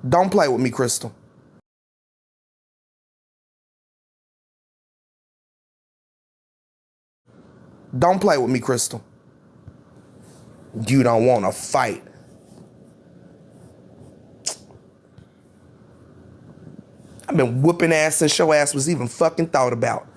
Don't play with me, Crystal. Don't play with me, Crystal. You don't want to fight. I've been whooping ass since your ass was even fucking thought about.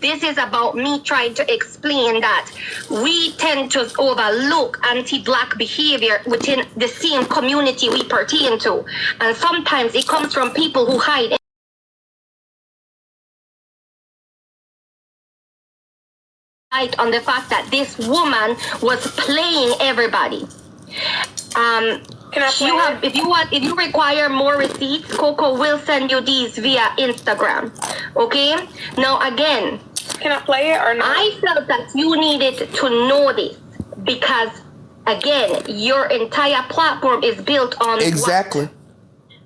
This is about me trying to explain that we tend to overlook anti-Black behavior within the same community we pertain to. And sometimes it comes from people who hide on the fact that this woman was playing everybody. Can I play if you require more receipts, Coco will send you these via Instagram. Okay? Now again, can I play it or not? I felt that you needed to know this because again, your entire platform is built on exactly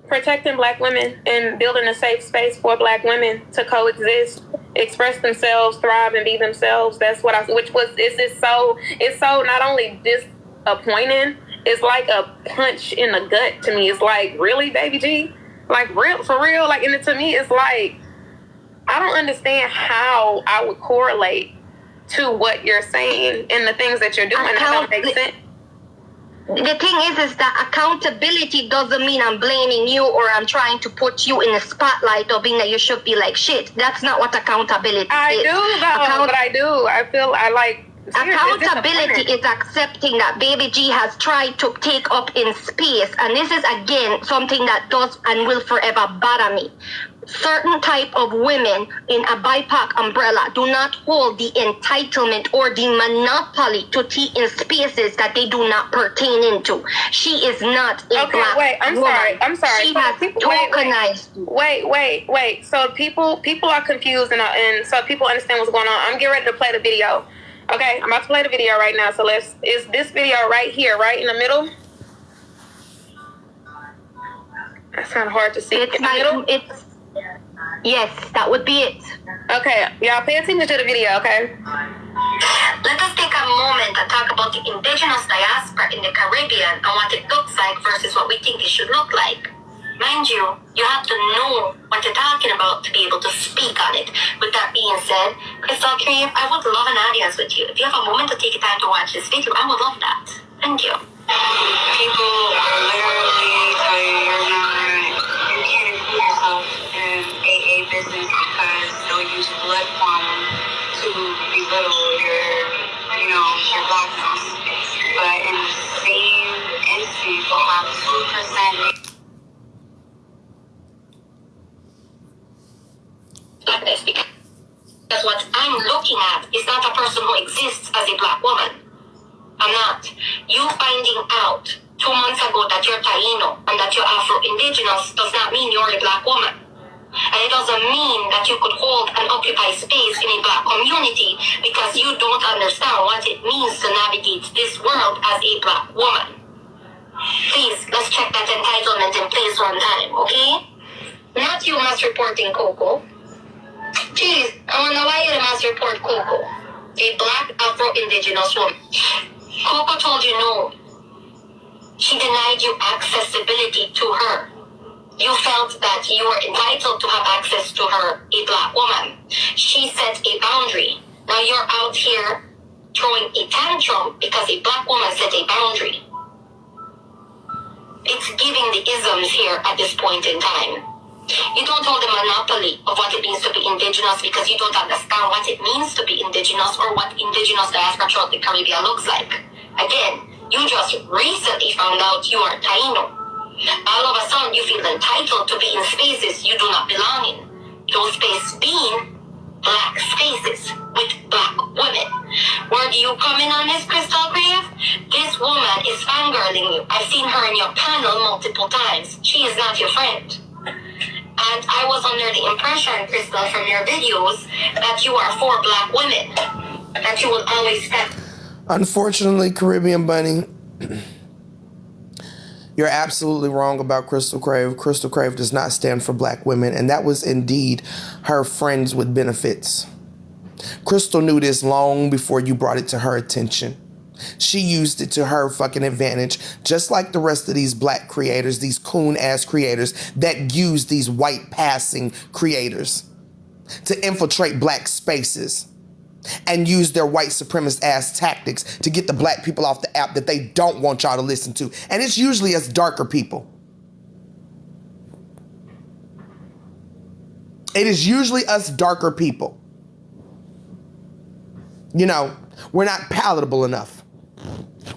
protecting Black women and building a safe space for Black women to coexist, express themselves, thrive, and be themselves. That's what it's so not only disappointing, it's like a punch in the gut to me. It's like, really, baby G? Like, real, for real? Like, and to me, it's like, I don't understand how I would correlate to what you're saying and the things that you're doing. That don't make sense. The thing is that accountability doesn't mean I'm blaming you or I'm trying to put you in the spotlight or being that you should be like shit. That's not what accountability is. I do, though, but I do. I feel I like... Accountability is accepting that Baby G has tried to take up in space, and this is again something that does and will forever bother me. Certain type of women in a BIPOC umbrella do not hold the entitlement or the monopoly to tea in spaces that they do not pertain into. She is not a Black woman. I'm sorry. She has tokenized. Wait. So people are confused and so people understand what's going on. I'm getting ready to play the video. Okay, I'm about to play the video right now. So is this video right here, right in the middle? That's kind of hard to see. Yes, that would be it. Okay, y'all pay attention to the video, okay? Let us take a moment and talk about the indigenous diaspora in the Caribbean and what it looks like versus what we think it should look like. Mind you, you have to know what you're talking about to be able to speak on it. With that being said, Crystalcrave, I would love an audience with you. If you have a moment to take your time to watch this video, I would love that. Thank you. People are literally telling you you can't include yourself in AA business because they'll use blood quantum to belittle your blackness. But in the same instance, you'll have 2% Blackness, because what I'm looking at is not a person who exists as a Black woman. I'm not. You finding out 2 months ago that you're Taino and that you're Afro-Indigenous does not mean you're a Black woman. And it doesn't mean that you could hold and occupy space in a Black community because you don't understand what it means to navigate this world as a Black woman. Please, let's check that entitlement in place one time, okay? Not you mass reporting Coco. Jeez, I wanna know why you must report Coco, a Black Afro-Indigenous woman. Coco told you no. She denied you accessibility to her. You felt that you were entitled to have access to her, a Black woman. She set a boundary. Now you're out here throwing a tantrum because a Black woman set a boundary. It's giving the isms here at this point in time. You don't hold a monopoly of what it means to be Indigenous because you don't understand what it means to be Indigenous or what Indigenous diaspora throughout the Caribbean looks like. Again, you just recently found out you are Taino. All of a sudden, you feel entitled to be in spaces you do not belong in. Those spaces being Black spaces with Black women. Where do you come in on this, Crystalcrave? This woman is fangirling you. I've seen her in your panel multiple times. She is not your friend. And I was under the impression, Crystal, from your videos, that you are for Black women. That you will always step. Unfortunately, Caribbean Bunny, you're absolutely wrong about Crystalcrave. Crystalcrave does not stand for Black women, and that was indeed her friends with benefits. Crystal knew this long before you brought it to her attention. She used it to her fucking advantage, just like the rest of these black creators, these coon-ass creators that use these white passing creators to infiltrate black spaces and use their white supremacist ass tactics to get the black people off the app that they don't want y'all to listen to. And it's usually us darker people. It is usually us darker people. You know, we're not palatable enough.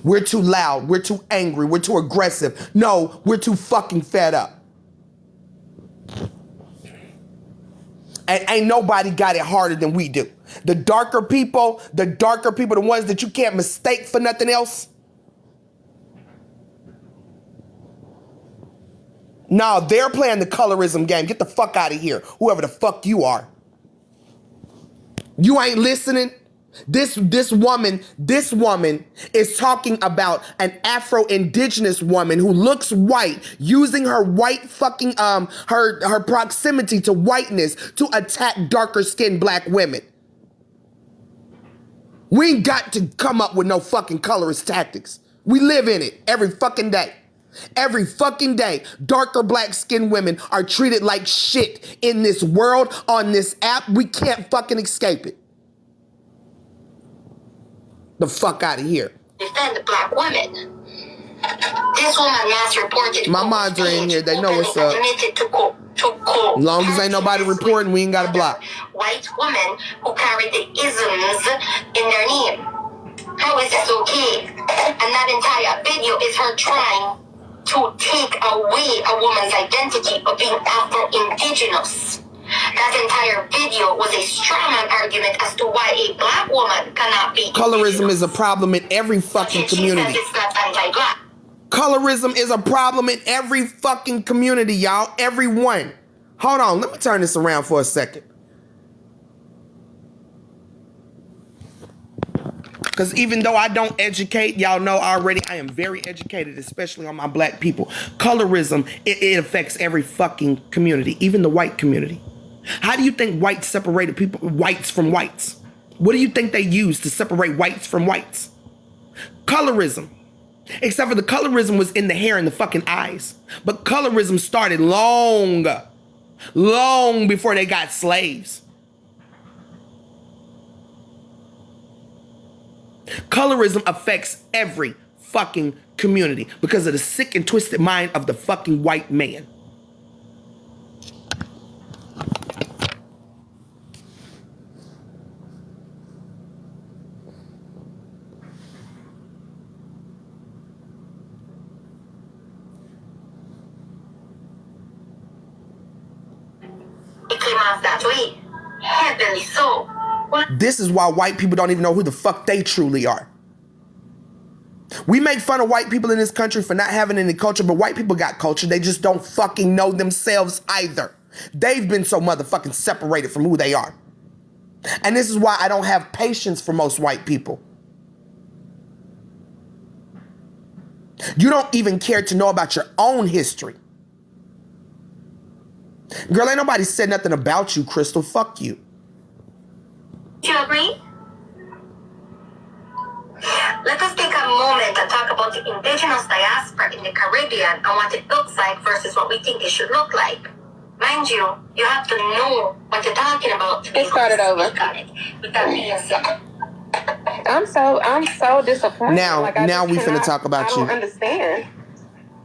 We're too loud. We're too angry. We're too aggressive. No, we're too fucking fed up. And ain't nobody got it harder than we do. The darker people, the ones that you can't mistake for nothing else. No, they're playing the colorism game. Get the fuck out of here, whoever the fuck you are. You ain't listening. This woman is talking about an Afro-Indigenous woman who looks white, using her white fucking her proximity to whiteness to attack darker skinned black women. We ain't got to come up with no fucking colorist tactics. We live in it every fucking day. Every fucking day, darker black skinned women are treated like shit in this world, on this app. We can't fucking escape it. The fuck out of here. Defend black women. This woman last reported. My mods are in here. They know what's up. As long as ain't nobody reporting, we ain't got to block. White women who carry the isms in their name. How is this okay? And that entire video is her trying to take away a woman's identity of being Afro-Indigenous. That entire video was a strawman argument as to why a black woman cannot be Colorism is a problem in every fucking community. It's not anti-black. Colorism is a problem in every fucking community, y'all. Everyone. Hold on, let me turn this around for a second. Because even though I don't educate, y'all know already I am very educated, especially on my black people. Colorism, it affects every fucking community, even the white community. How do you think whites separated people, whites from whites? What do you think they used to separate whites from whites? Colorism. Except for the colorism was in the hair and the fucking eyes. But colorism started long before they got slaves. Colorism affects every fucking community because of the sick and twisted mind of the fucking white man. It came off that way. Heavenly soul. This is why white people don't even know who the fuck they truly are. We make fun of white people in this country for not having any culture, but white people got culture. They just don't fucking know themselves either. They've been so motherfucking separated from who they are. And this is why I don't have patience for most white people. You don't even care to know about your own history. Girl, ain't nobody said nothing about you, Crystal. Fuck you. Do you agree? Let us take a moment and talk about the indigenous diaspora in the Caribbean and what it looks like versus what we think it should look like. Mind you, you have to know what you're talking about to be able to speak on it. With that being said, I'm so disappointed. Now we finna talk about you. I don't understand.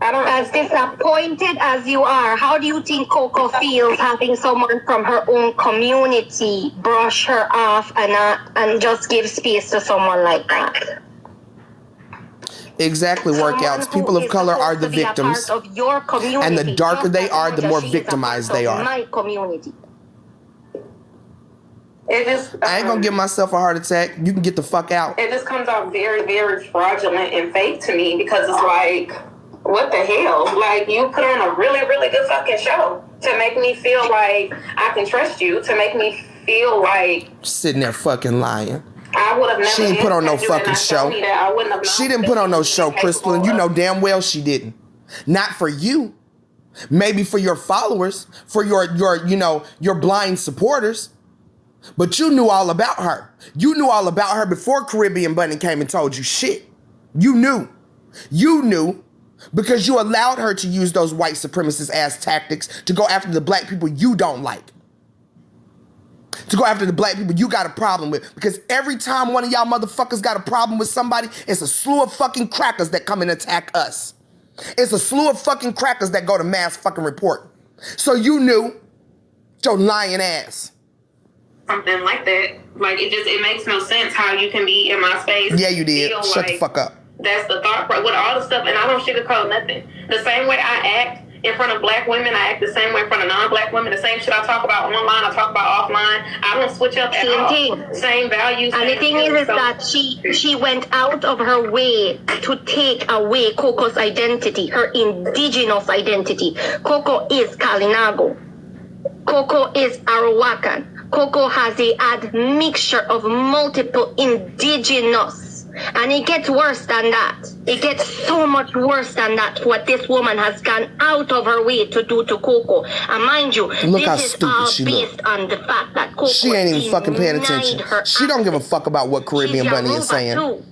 I don't. as disappointed as you are, how do you think Coco feels having someone from her own community brush her off and just give space to someone like that? Exactly, workouts. People of color are the victims. And the darker they are, the more victimized they are. My community. It just. I ain't gonna give myself a heart attack. You can get the fuck out. It just comes out very, very fraudulent and fake to me because it's like, what the hell? Like, you put on a really, really good fucking show to make me feel like I can trust you, to make me feel like sitting there fucking lying. I would have never. She ain't put on no fucking show. She didn't put on no show, Crystal, and you know damn well she didn't. Not for you. Maybe for your followers, for your blind supporters. But you knew all about her. You knew all about her before Caribbean Bunny came and told you shit. You knew. You knew because you allowed her to use those white supremacist ass tactics to go after the black people you don't like. To go after the black people you got a problem with. Because every time one of y'all motherfuckers got a problem with somebody, it's a slew of fucking crackers that come and attack us. It's a slew of fucking crackers that go to mass fucking report. So you knew your lying ass. Something like that. Like, it makes no sense how you can be in my space. Yeah, you did. Shut like the fuck up. That's the thought with all the stuff, and I don't sugarcoat nothing. The same way I act in front of black women, I act the same way in front of non-black women. The same shit I talk about online, I talk about offline. I don't switch up at all. Same values. And the thing is that she went out of her way to take away Coco's identity, her indigenous identity. Coco is Kalinago. Coco is Arawakan. Coco has a admixture of multiple indigenous. And it gets worse than that. It gets so much worse than that, what this woman has gone out of her way to do to Coco. And mind you, look how this is stupid all she based look. on the fact that Coco she ain't even fucking paying attention. She don't give a fuck about what Caribbean Bunny is saying. Too.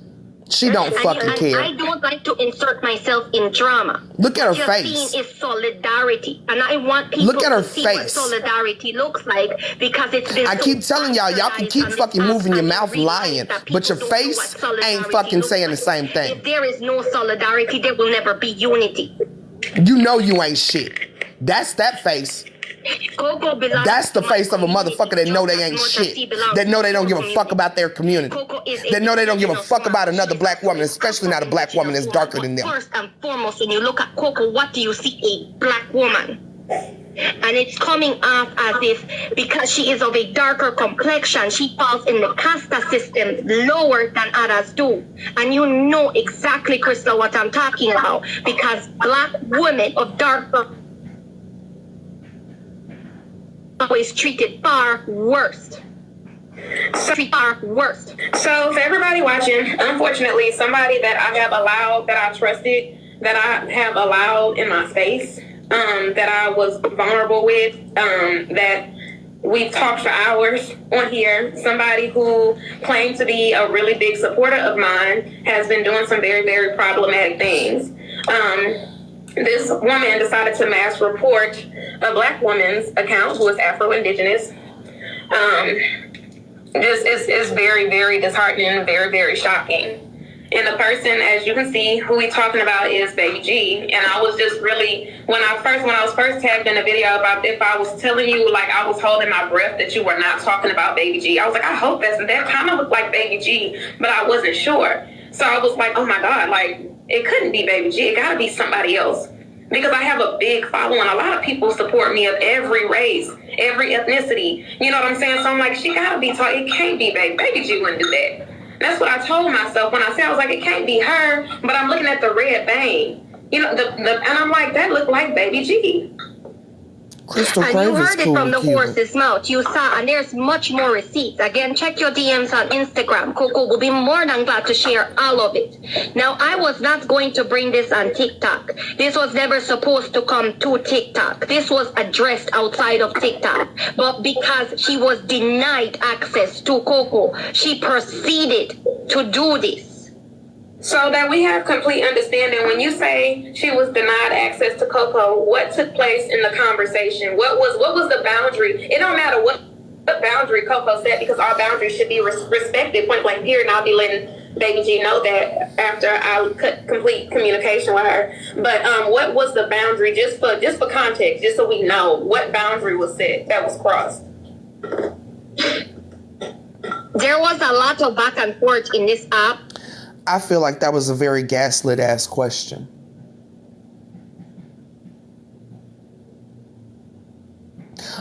She don't fucking care. I don't like to insert myself in drama. Look at her What face. you're seeing is solidarity. And I want people Look at her to see what face. solidarity looks like, because it's been I keep telling y'all can keep fucking moving your mouth lying, but your face ain't fucking saying the same thing. If there is no solidarity, there will never be unity. You know you ain't shit. That's that face. That's the face of a motherfucker that know they ain't shit. That know they don't give a fuck about their community. That know they don't give a fuck about another black woman, especially not a black woman that's darker than them. First and foremost, when you look at Coco, what do you see? A black woman. And it's coming off as if because she is of a darker complexion, she falls in the casta system lower than others do. And you know exactly, Crystal, what I'm talking about. Because black women of darker always treated far worse. Far worse. So for everybody watching, unfortunately, somebody that I have allowed, that I trusted, that I have allowed in my space, that I was vulnerable with, that we've talked for hours on here, somebody who claimed to be a really big supporter of mine has been doing some very, very problematic things. This woman decided to mass report a black woman's account who is Afro-Indigenous. It's very, very disheartening, very, very shocking. And the person, as you can see, who we're talking about is Baby G. And I was just really, when I was first tagged in the video about if I was telling you, like, I was holding my breath that you were not talking about Baby G. I was like, I hope that kind of looked like Baby G, but I wasn't sure. So I was like, oh my God, like, it couldn't be Baby G. It gotta be somebody else. Because I have a big following. A lot of people support me of every race, every ethnicity. You know what I'm saying? So I'm like, she gotta be taught. It can't be Baby G wouldn't do that. That's what I told myself when I said, I was like, it can't be her, but I'm looking at the red vein. You know, and I'm like, that looked like Baby G. Crystalcrave is cool. And you heard it from the Cuba. horse's mouth. You saw, and there's much more receipts. Again, check your DMs on Instagram. Coco will be more than glad to share all of it. Now, I was not going to bring this on TikTok. This was never supposed to come to TikTok. This was addressed outside of TikTok. But because she was denied access to Coco, she proceeded to do this. So that we have complete understanding, when you say she was denied access to Coco, what took place in the conversation? What was the boundary? It don't matter what boundary Coco set, because our boundaries should be respected, point blank period. And I'll be letting Baby G know that after I cut complete communication with her. But what was the boundary, just for context, just so we know what boundary was set that was crossed? There was a lot of back and forth in this app. I feel like that was a very gaslit ass question.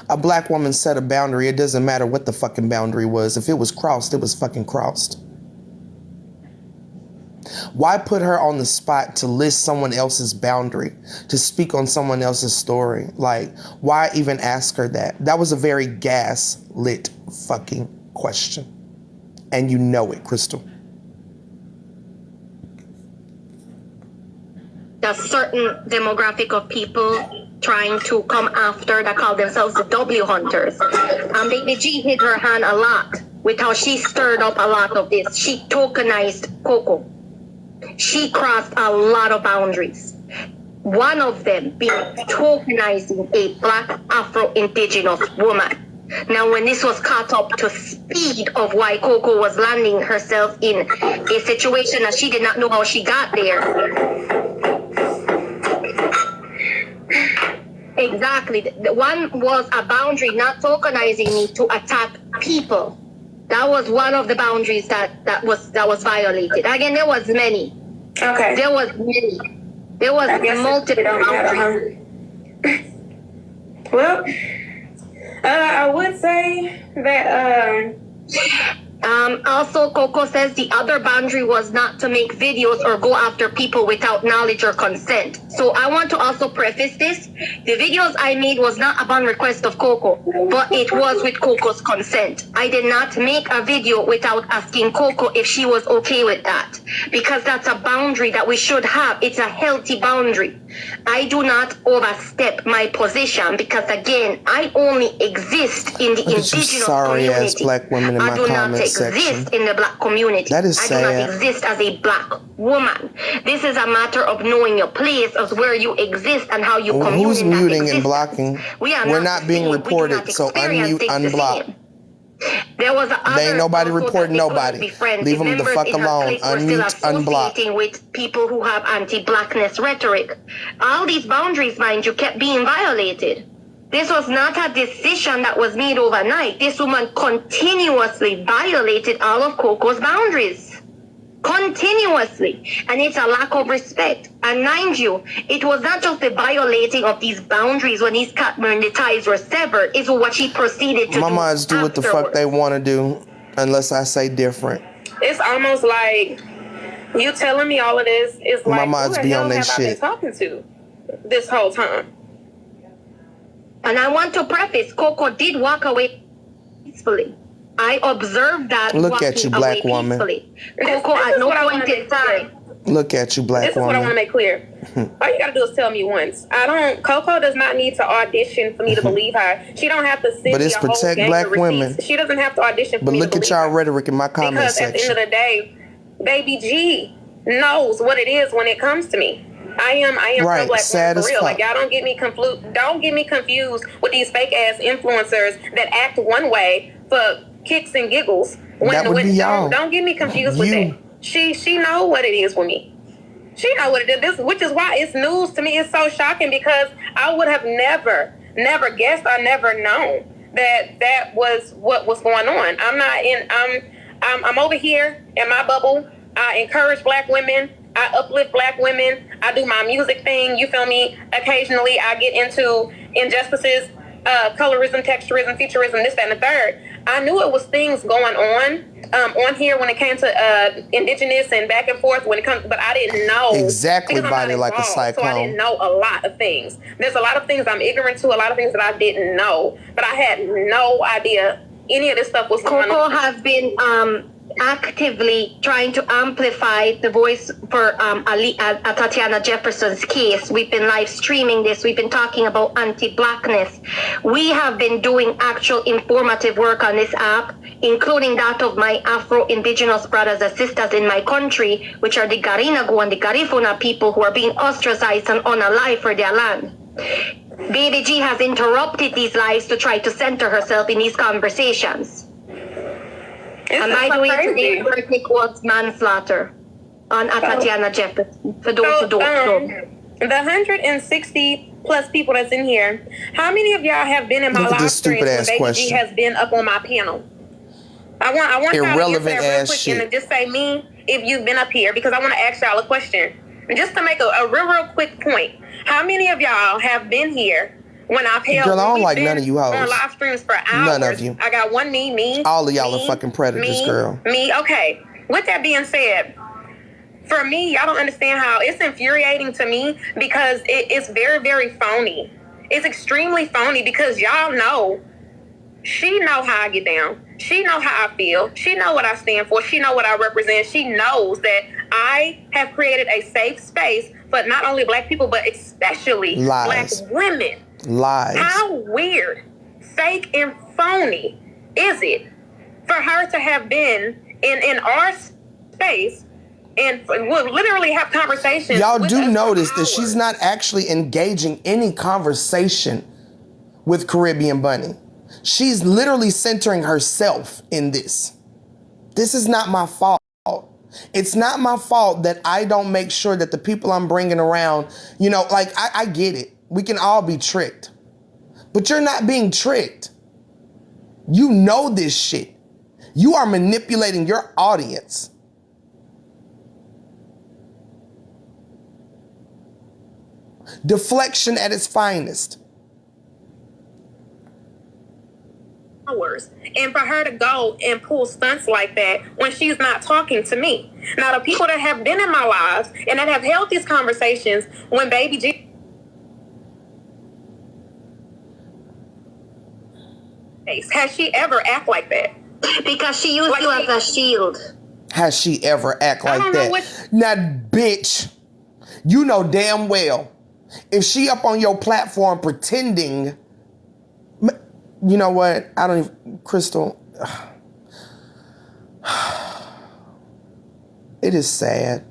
A black woman set a boundary. It doesn't matter what the fucking boundary was. If it was crossed, it was fucking crossed. Why put her on the spot to list someone else's boundary, to speak on someone else's story? Like, why even ask her that? That was a very gaslit fucking question. And you know it, Crystal. A certain demographic of people trying to come after that called themselves the W Hunters. Baby G hit her hand a lot with how she stirred up a lot of this. She tokenized Coco. She crossed a lot of boundaries. One of them being tokenizing a Black Afro-Indigenous woman. Now, when this was caught up to speed of why Coco was landing herself in a situation that she did not know how she got there. Exactly. The one was a boundary, not tokenizing me to attack people. That was one of the boundaries that was violated. Again, there was many. Okay. There was many. There was multiple boundaries. Well, I would say that also Coco says the other boundary was not to make videos or go after people without knowledge or consent. So I want to also preface this. The videos I made was not upon request of Coco, but it was with Coco's consent. I did not make a video without asking Coco if she was okay with that, because that's a boundary that we should have. It's a healthy boundary. I do not overstep my position because, again, I only exist in the indigenous community. Black women in I my do not comment exist section. in the Black community. That is sad. I do not exist as a Black woman. This is a matter of knowing your place as where you exist and how you commune. Who's in that muting existence. and blocking? We're not being reported, so unmute, unblock. There was They ain't nobody reporting nobody. Leave them the fuck alone. Unmute, unblock. With people who have anti-Blackness rhetoric. All these boundaries, mind you, kept being violated. This was not a decision that was made overnight. This woman continuously violated all of Coco's boundaries. Continuously. And it's a lack of respect. And mind you, it was not just the violating of these boundaries when the ties were severed. It's what she proceeded to do. Mamas do what the fuck they want to do, unless I say different. it's almost like you telling me all of this is like, Mamas who be the on hell they have I been shit. talking to this whole time? And I want to preface, Coco did walk away peacefully. I observed that. Look at you, Black woman. Coco at no point in time. Look at you, Black This is what I want to woman. make clear. All you gotta do is tell me once. Coco does not need to audition for me to believe her. She don't have to send But me it's a whole protect gang Black of receipts. women. She doesn't have to audition for But me look to at believe y'all her. rhetoric in my comment Because at the end section. of the day, Baby G knows what it is when it comes to me. I am Right, pro Black sad woman as for real. fuck. Like, y'all don't get me confused with these fake ass influencers that act one way for kicks and giggles. That would be y'all. Don't get me confused with that. She know what it is with me. She know what it is, which is why it's news to me. It's so shocking because I would have never guessed or never known that was what was going on. I'm over here in my bubble. I encourage Black women. I uplift Black women. I do my music thing. You feel me? Occasionally I get into injustices, colorism, texturism, futurism, this, that, and the third. I knew it was things going on here when it came to indigenous and back and forth when it comes, but I didn't know Exactly, because I'm not body like a involved, so I cyclone. didn't know a lot of things. There's a lot of things I'm ignorant to, a lot of things that I didn't know, but I had no idea any of this stuff was going Coco on. has been actively trying to amplify the voice for Tatiana Jefferson's case. We've been live streaming this. We've been talking about anti-Blackness. We have been doing actual informative work on this app, including that of my Afro-Indigenous brothers and sisters in my country, which are the Garinagu and the Garifuna people who are being ostracized and unalive for their land. Baby G has interrupted these lives to try to center herself in these conversations. And by the way, today's verdict was manslaughter on Tatiana Jefferson. For those who don't know. The 160 plus people that's in here, how many of y'all have been in my Look at live this streams stupid when ass Baby G question. has been up on my panel? I want y'all to Irrelevant answer that real ass quick shit. and just say me if you've been up here, because I want to ask y'all a question. And just to make a real quick point, how many of y'all have been here when I've held? Girl, I don't we've like been none of you hoes. on live streams for hours. None of you. I got one me. All of y'all me, are fucking predators, girl. Me. Okay. With that being said, for me, y'all don't understand how it's infuriating to me because it's very, very phony. It's extremely phony because y'all know, she know how I get down. She know how I feel. She know what I stand for. She know what I represent. She knows that I have created a safe space for not only black people, but especially Lies. black women. Lies. How weird, fake, and phony is it for her to have been in our space and will literally have conversations? Y'all with do us for notice that hours? she's not actually engaging any conversation with Caribbean Bunny. She's literally centering herself in this. This is not my fault. It's not my fault that I don't make sure that the people I'm bringing around, you know, like I get it. We can all be tricked. But you're not being tricked. You know this shit. You are manipulating your audience. Deflection at its finest. And for her to go and pull stunts like that when she's not talking to me. Now, the people that have been in my lives and that have held these conversations when Baby G has she ever act like that? Because she used you as a shield. Has she ever act like don't that? know what- Now, bitch, you know damn well if she up on your platform pretending, you know what? I don't even, Crystal. It is sad.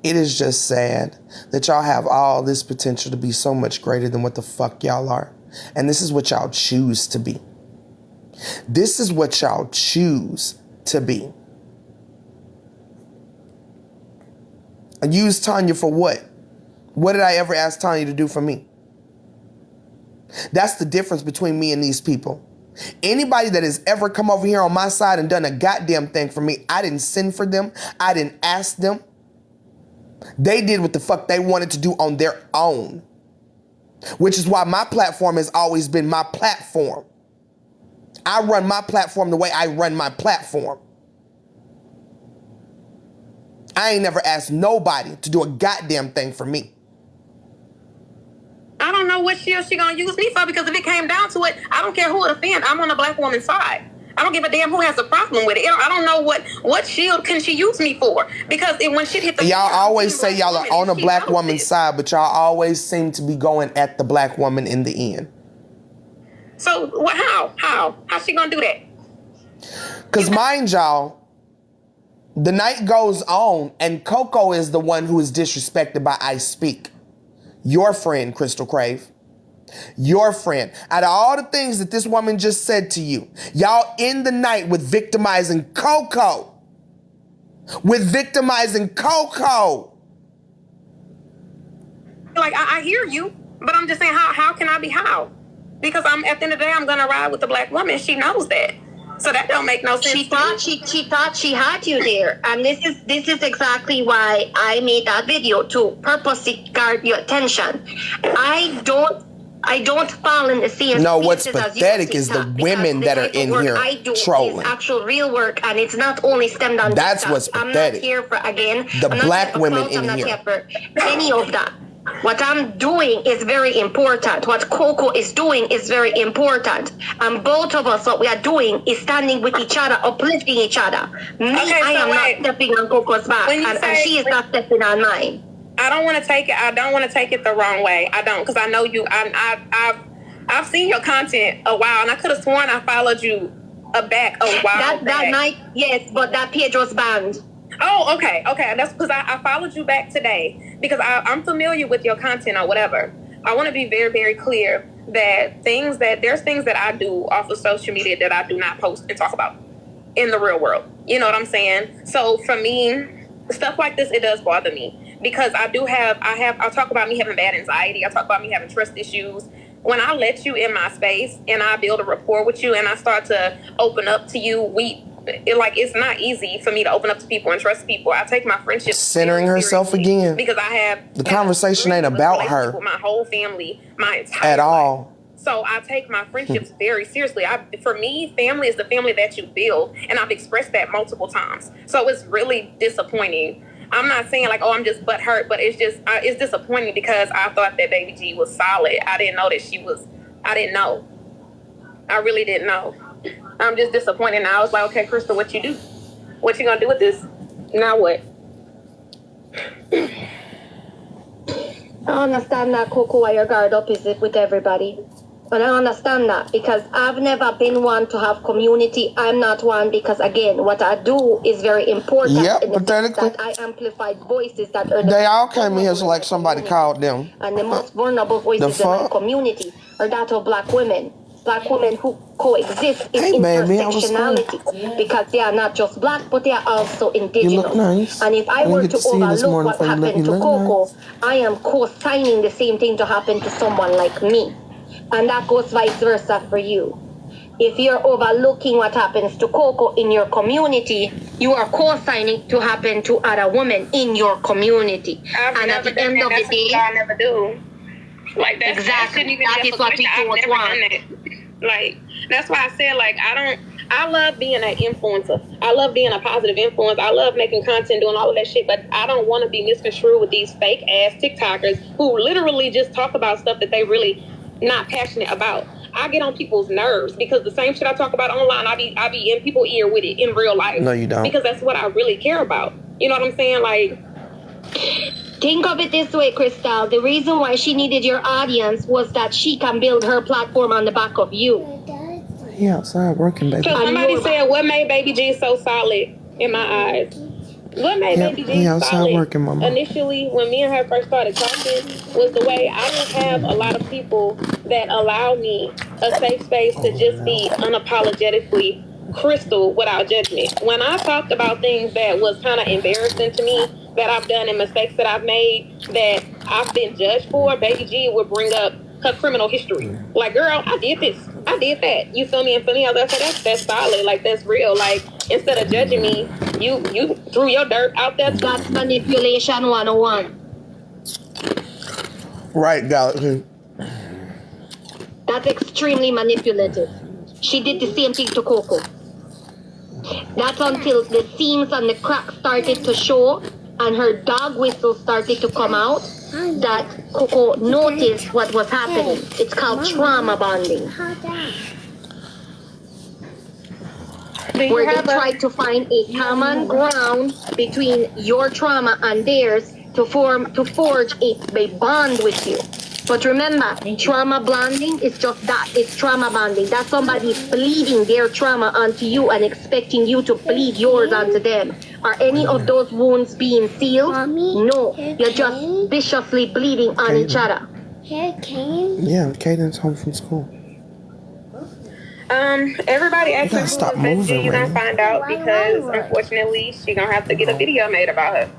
It is just sad that y'all have all this potential to be so much greater than what the fuck y'all are. And this is what y'all choose to be. This is what y'all choose to be. I used Tanya for what? What did I ever ask Tanya to do for me? That's the difference between me and these people. Anybody that has ever come over here on my side and done a goddamn thing for me, I didn't send for them. I didn't ask them. They did what the fuck they wanted to do on their own. Which is why my platform has always been my platform. I run my platform the way I run my platform. I ain't never asked nobody to do a goddamn thing for me. I don't know what shield she gonna use me for, because if it came down to it, I don't care who it offend. I'm on the black woman's side. I don't give a damn who has a problem with it. I don't know what shield can she use me for, because when shit hit the Y'all fan, always say y'all are on a she black knows woman's this. side, but y'all always seem to be going at the black woman in the end. So how's she gonna do that? Because mind y'all, the night goes on and Coco is the one who is disrespected by I Speak. Your friend, Crystalcrave. Your friend. Out of all the things that this woman just said to you, y'all end the night with victimizing Coco. With victimizing Coco. Like, I hear you, but I'm just saying, how can I be how? Because I'm at the end of the day, I'm gonna ride with the black woman. She knows that. So that don't make no sense. She thought she had you there, and this is exactly why I made that video, to purposely guard your attention. I don't fall in the same. No, what's spaces as you, pathetic is the TikTok, women because that are the type of in work here I do trolling. is actual real work, and it's not only stemmed on That's TikTok. what's I'm pathetic. not here for, again, The I'm not black here for women clout, in I'm not here. here for any of that. What I'm doing is very important. What Coco is doing is very important. And both of us, what we are doing is standing with each other, uplifting each other. Me, Okay, I am wait. not stepping on Coco's back, When you and say- she is not stepping on mine. I don't want to take it the wrong way. I don't, because I know you. I've seen your content a while, and I could have sworn I followed you back a while. That night, yes, but that page was banned. Oh, okay. That's because I followed you back today because I'm familiar with your content or whatever. I want to be very, very clear that there's things that I do off of social media that I do not post and talk about in the real world. You know what I'm saying? So for me, stuff like this, it does bother me because I talk about me having bad anxiety. I talk about me having trust issues. When I let you in my space and I build a rapport with you and I start to open up to you, it's not easy for me to open up to people and trust people. I take my friendship Centering very herself seriously again. because I have The conversation ain't about her with my whole family, my entire at life. all. So I take my friendships very seriously. For me, family is the family that you build, and I've expressed that multiple times. So it's really disappointing. I'm not saying like, I'm just butthurt, but it's disappointing because I thought that Baby G was solid. I didn't know that she was. I didn't know. I really didn't know. I'm just disappointed now. I was like, okay, Crystal, what you do? What you gonna do with this? Now what? I understand that, Coco, why your guard up is it with everybody. But I understand that because I've never been one to have community. I'm not one because, again, what I do is very important. Yep, in the sense pathetically. that I amplified voices that are the They all most came in here vulnerable so like in the somebody community. called them. And the most vulnerable voices The in my fuck? community are that of black women. Black women who coexist in Hey, baby, I was intersectionality because they are not just black, but they are also indigenous. You look nice. And if I I didn't were get to to see you this overlook morning what before you left. happened You to look Coco, nice. I am co-signing the same thing to happen to someone like me. And that goes vice versa for you. If you're overlooking what happens to Coco in your community, you are co-signing to happen to other women in your community. And at the end of the day, I never do. Like that's exactly. That is what people want. Like that's why I said like I love being an influencer. I love being a positive influence. I love making content, doing all of that shit, but I don't want to be misconstrued with these fake ass TikTokers who literally just talk about stuff that they really not passionate about. I get on people's nerves because the same shit I talk about online, I be in people's ear with it in real life. No, you don't. Because that's what I really care about. You know what I'm saying? Like, think of it this way, Crystal. The reason why she needed your audience was that she can build her platform on the back of you. He outside working, baby. So somebody said, what made Baby G so solid in my eyes? What made Baby G solid working, Mama. initially when me and her first started talking was the way I didn't have a lot of people that allow me a safe space to just be unapologetically Crystal without judgment. When I talked about things that was kind of embarrassing to me that I've done and mistakes that I've made that I've been judged for, Baby G would bring up her criminal history. Like, girl, I did this. I did that. You feel me? And for me, I was like, that's solid. Like, that's real. Like, instead of judging me, you threw your dirt out there. That's manipulation 101. Right, Galaxy. That's extremely manipulative. She did the same thing to Coco. That's until the seams and the cracks started to show and her dog whistle started to come out that Coco noticed what was happening. It's called trauma bonding. Where they tried to find a common ground between your trauma and theirs to forge a bond with you. But remember, trauma bonding is just that. It's trauma bonding. That's somebody bleeding their trauma onto you and expecting you to bleed yours onto them. Are any of those wounds being sealed? No. You're just viciously bleeding on each other. Yeah, Caden's home from school. Everybody actually gotta stop moving, you're gonna man. find out because unfortunately she gonna have to get a video made about her.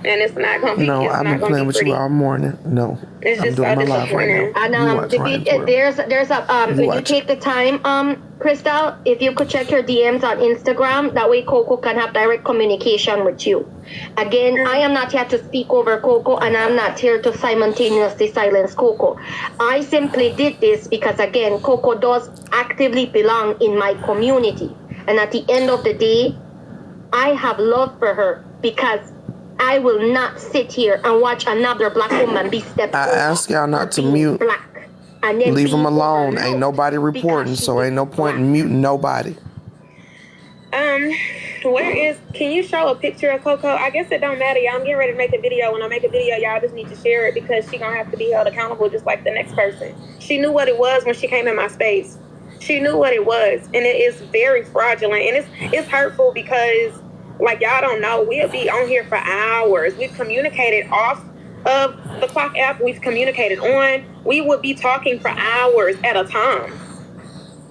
And it's not gonna be No, I've been playing with you all morning. No, It's I'm just doing so my live right disappointing. now. And You watch Ryan's World. there's a when you take the time, Crystal, if you could check your DMs on Instagram, that way Coco can have direct communication with you. Again, I am not here to speak over Coco, and I'm not here to simultaneously silence Coco. I simply did this because, again, Coco does actively belong in my community, and at the end of the day, I have love for her because I will not sit here and watch another black woman be stepped I over. ask y'all not to being mute. Black, and then Leave them being alone. overlooked Ain't nobody reporting, because she so is ain't no point in black. muting nobody. Can you show a picture of Coco? I guess it don't matter, y'all. I'm getting ready to make a video. When I make a video, y'all just need to share it because she gonna have to be held accountable just like the next person. She knew what it was when she came in my space. She knew what it was, and it is very fraudulent, and it's hurtful because, like, y'all don't know, we'll be on here for hours. We've communicated off of the clock app. We've communicated on. We would be talking for hours at a time.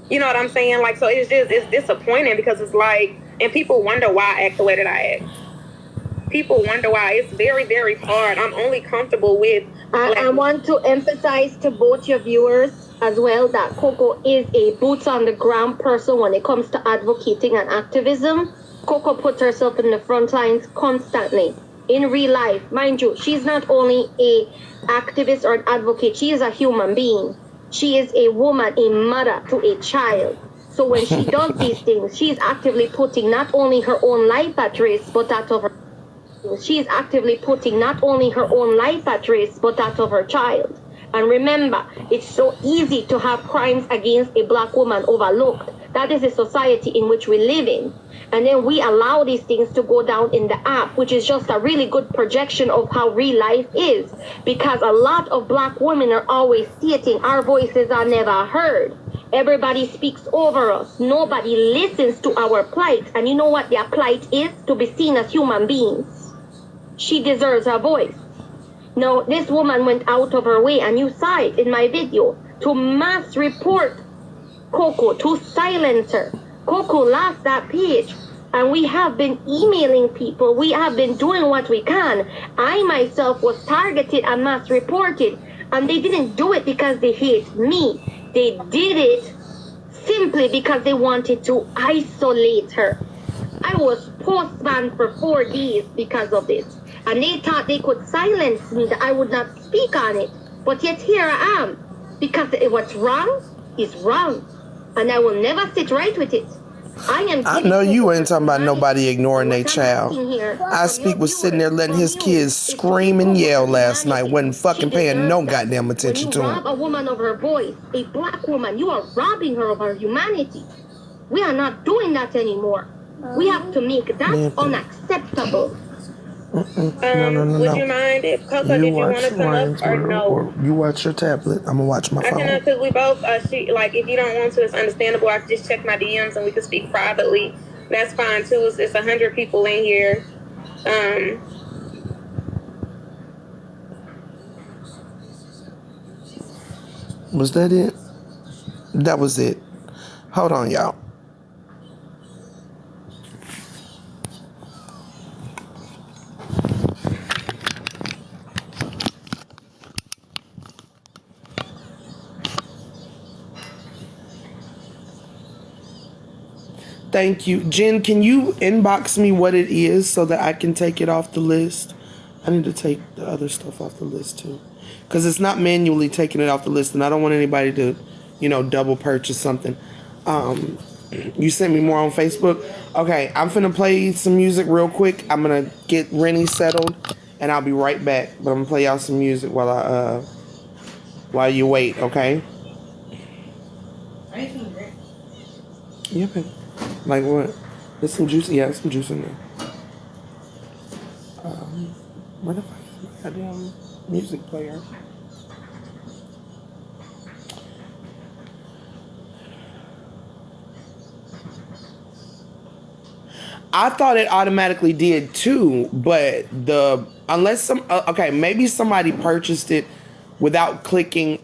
You know what I'm saying? Like, so it's disappointing because it's like, and people wonder why I act the way that I act. People wonder why. It's very, very hard. I'm only comfortable with... I want to emphasize to both your viewers as well that Coco is a boots on the ground person when it comes to advocating and activism. Coco puts herself in the front lines constantly in real life. Mind you, she's not only a activist or an advocate, she is a human being. She is a woman, a mother to a child. So when she does these things, she is actively putting not only her own life at risk, but that of her. She is actively putting not only her own life at risk, but that of her child. And remember, it's so easy to have crimes against a black woman overlooked. That is the society in which we live in. And then we allow these things to go down in the app, which is just a really good projection of how real life is. Because a lot of black women are always stating our voices are never heard. Everybody speaks over us. Nobody listens to our plight. And you know what their plight is? To be seen as human beings. She deserves her voice. Now, this woman went out of her way, and you saw it in my video, to mass report Coco, to silence her. Coco lost that page. And we have been emailing people. We have been doing what we can. I myself was targeted and mass reported. And they didn't do it because they hate me. They did it simply because they wanted to isolate her. I was post-banned for 4 days because of this. And they thought they could silence me, that I would not speak on it. But yet here I am. Because what's wrong is wrong. And I will never sit right with it. I know you ain't talking about nobody ignoring their child. I speak was sitting there letting his kids scream and yell last night, wasn't fucking paying no goddamn attention to him. When you rob a woman of her voice, a black woman, you are robbing her of her humanity. We are not doing that anymore. We have to make that unacceptable. No. Would you mind if Coco, did you want to come up or no? Or you watch your tablet. I'm gonna watch my phone. I cannot, because we both, like, if you don't want to, it's understandable. I can just check my DMs and we can speak privately. That's fine too. It's 100 people in here. Was that it? That was it. Hold on, y'all. Thank you. Jen, can you inbox me what it is so that I can take it off the list? I need to take the other stuff off the list too. Because it's not manually taking it off the list, and I don't want anybody to, double purchase something. You sent me more on Facebook? Okay, I'm finna play some music real quick. I'm gonna get Rennie settled, and I'll be right back. But I'm gonna play y'all some music while you wait, okay? Yeah, baby. Like what? There's some juice. Yeah, there's some juice in there. Where the fuck is my goddamn music player? I thought it automatically did too, but maybe somebody purchased it without clicking